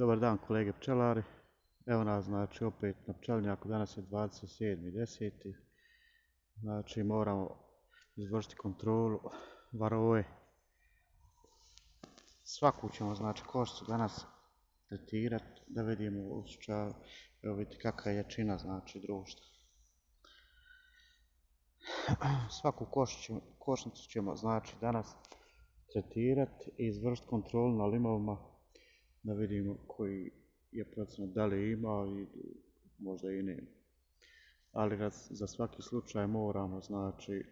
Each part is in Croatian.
Dobar dan kolege pčelari. Evo nas znači opet na pčelinjaku, danas je 27.10. Znači moramo izvršiti kontrolu varoje. Svaku ćemo znači košnicu danas tretirati da vidimo u slučaju, evo vidite kakva je jačina znači društva. Svaku košnicu ćemo znači danas tretirati i izvršiti kontrolu na limovima da vidimo koji je procenat, da li ima i možda i nema. Ali za svaki slučaj moramo znači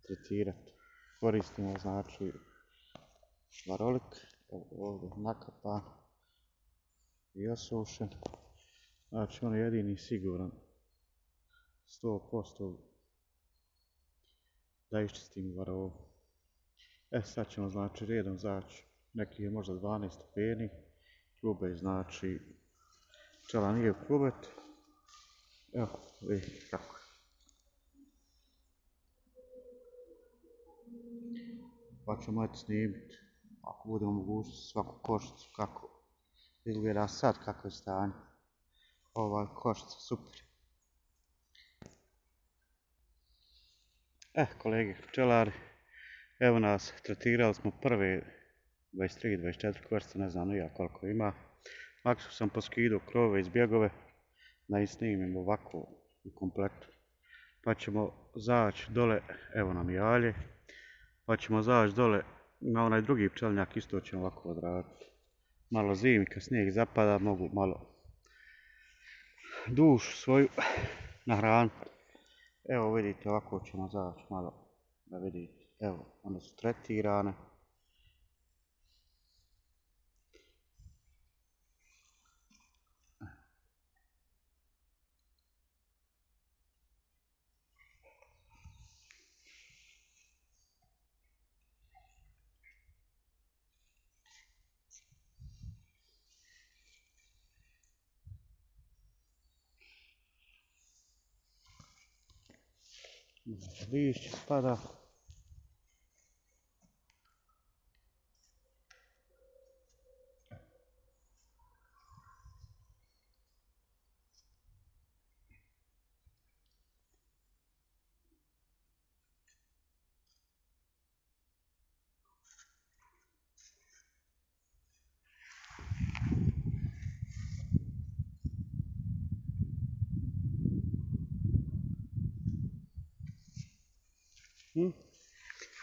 tretirati. Koristimo znači varolik, ovdje nakapan i osušen. Znači on je jedini siguran 100% da iščistimo varovu. Sad ćemo znači redom zaći, neki je možda 12 stepeni, klube znači pčela nije u klubetu. Evo vidite kako je. Pa ćemo eto snimiti, ako budemo mogućnosti, svaku košnicu kako izgleda sad, kako je stanje. Ova košnica super. Kolege pčelari, evo nas, tretirali smo prve 23-24 košnice, ne znam ni ja koliko ima. Maksu sam poskidao krovove iz bjegove, da ih snimim ovako u kompletu. Pa ćemo zaći dole, evo nam jalje, pa ćemo zaći dole na onaj drugi pčelinjak, isto ćemo ovako odraditi. Malo zimi, kad snijeg zapada, mogu malo dušu svoju nahraniti. Evo vidite, ovako ćemo zaći malo da vidite. Evo, one su tretirane. Lišće spada.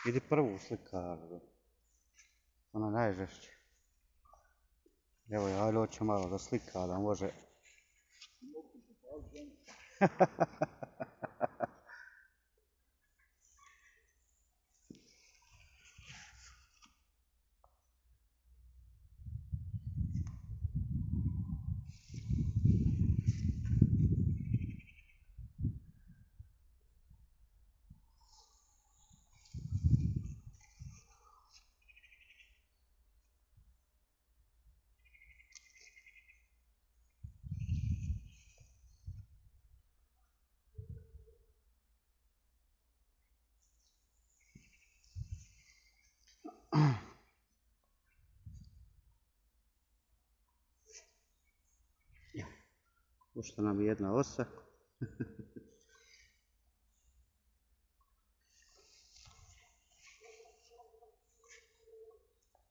Idi prvu slika, ona najžešća. Evo ja hoću malo da slika, da može. Ušla nam je jedna osa.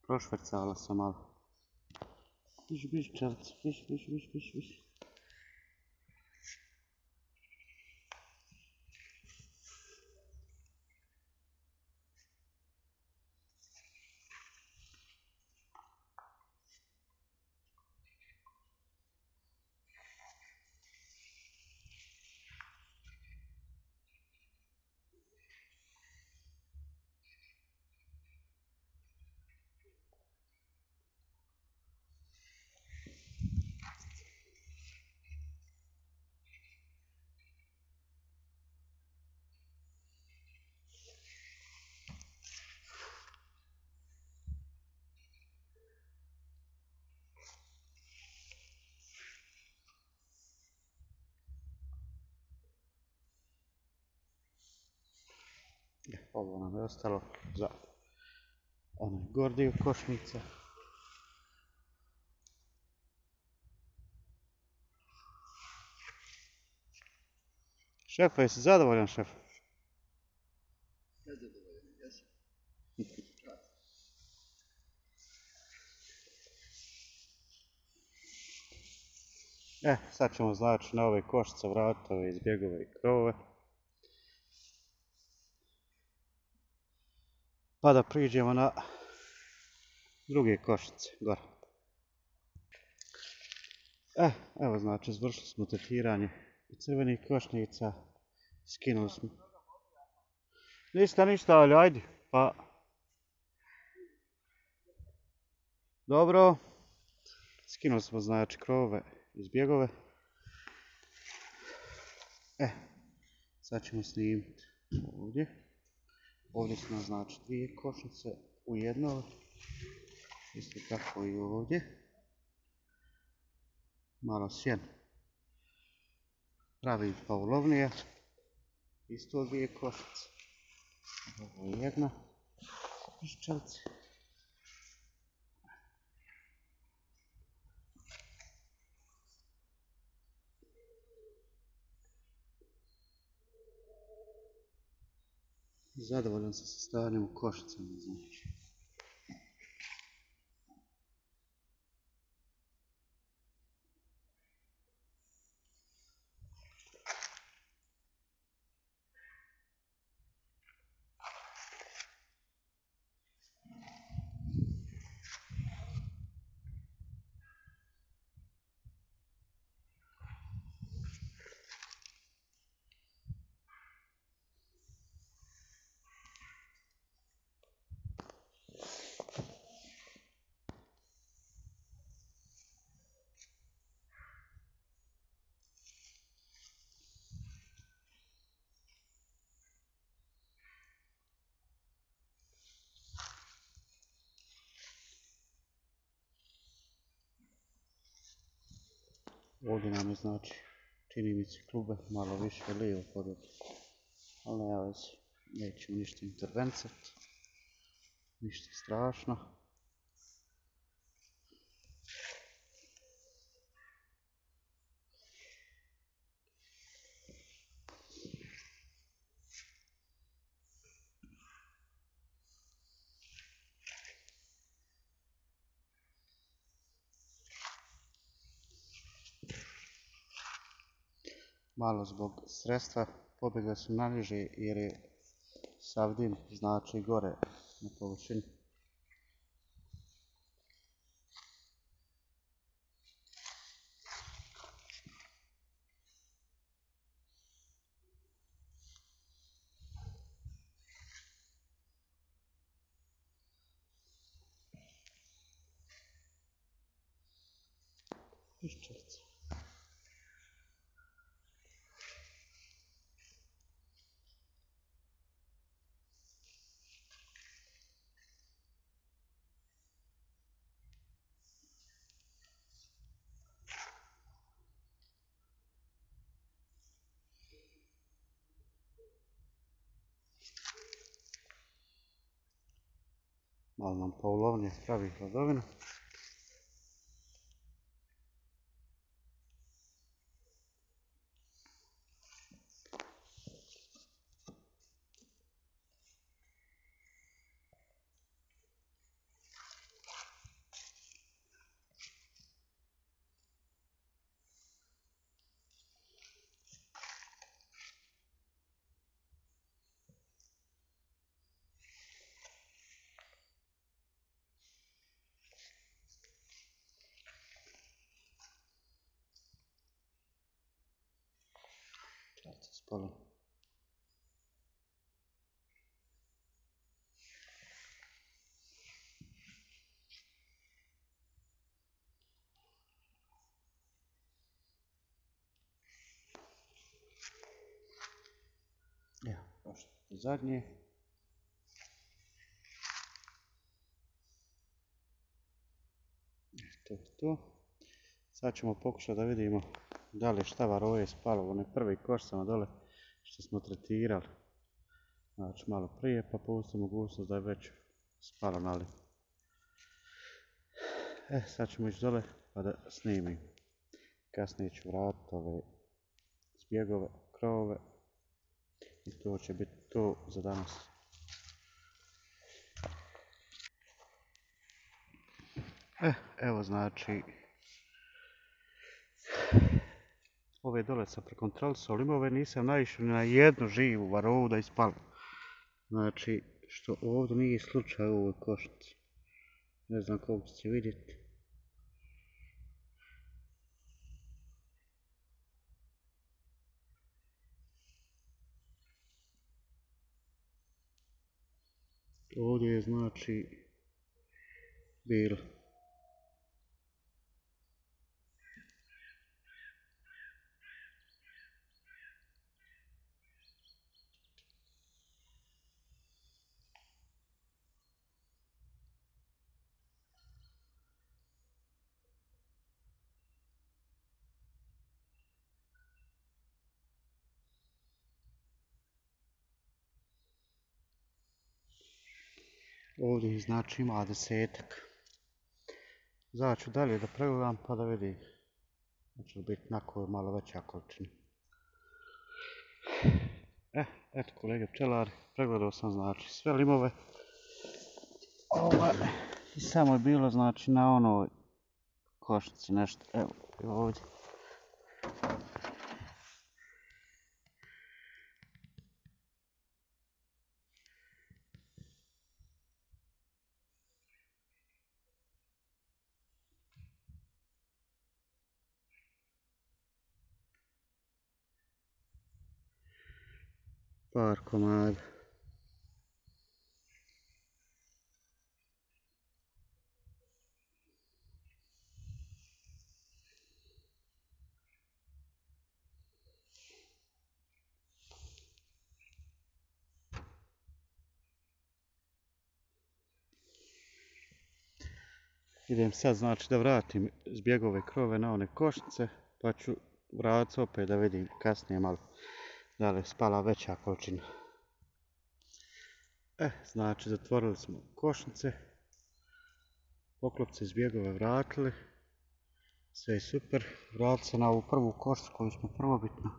Prošvrcala sam malo. Biš čelice, biš. Ovo nam je ostalo za onaj gordiju košnica. Šef, jesi zadovoljan, šef? Nezadovoljan, jesam. Sad ćemo znači na ove koščice vratiti ove izbjegove i krovove. Pa da priđemo na druge koščice, gore. Evo znači, izvršili smo tretiranje i crvenih košnica, skinuli smo. Ništa, ali ajde, pa... Dobro. Skinuli smo znači krovove i zbjegove. Sad ćemo snimiti ovdje. Ovdje su nam znači dvije košnice u jednoj. Isto tako i ovdje. Malo sjen. Pravi paulovnije. Isto dvije košnice. Ovo je jedna. Piščalci. Zadovoljan sam sa stanjem u košicama, znači. Ovdje nam je znači, čini mi se klube malo više lijevo podobno. Ali nema veze, nećemo ništa intervencati. Ništa strašno. Malo zbog sredstva pobjegli su naniže jer je sav dim znači gore na površini. Piščalci. Malo nam paulovnije pravi hladovina. Tralce spolom. Evo, prošlo do zadnje. To je to. Sad ćemo pokušati da vidimo da li je štavar ove spalo u one prve košicama dole što smo tretirali. Znači malo prije pa postoji mogućnost da je već spalo nali. Sad ćemo ići dole pa da snimim. Kasnije ću vratiti ove zbjegove, krovove I to će biti to za danas. Evo znači, ove dole sam prekontrolisao limove, nisam naišao ni na jednu živu varovu da ispala. Znači, što ovdje nije slučaj u ovoj košnici. Ne znam koliko ćete vidjeti. Ovdje je znači bilo. Ovdje znači ima 10-ak. Zaću dalje da pregledam pa da vidim. Hoće li biti nakon malo veća količina. Eto kolege pčelari, pregledao sam znači sve limove. I samo je bilo znači na onoj košnici nešto, evo ovdje. Par komada. Idem sad znači da vratim zbjegove krove na one košnice, pa ću vratiti opet da vidim kasnije malo da li je spala veća količina. Znači zatvorili smo košnice, poklopce zbjegove vratili, sve je super. Vratili se na ovu prvu košnicu koju smo prvobitno.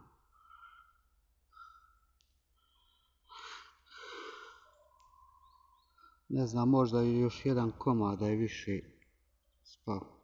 Ne znam, možda i još jedan komad da je više spao.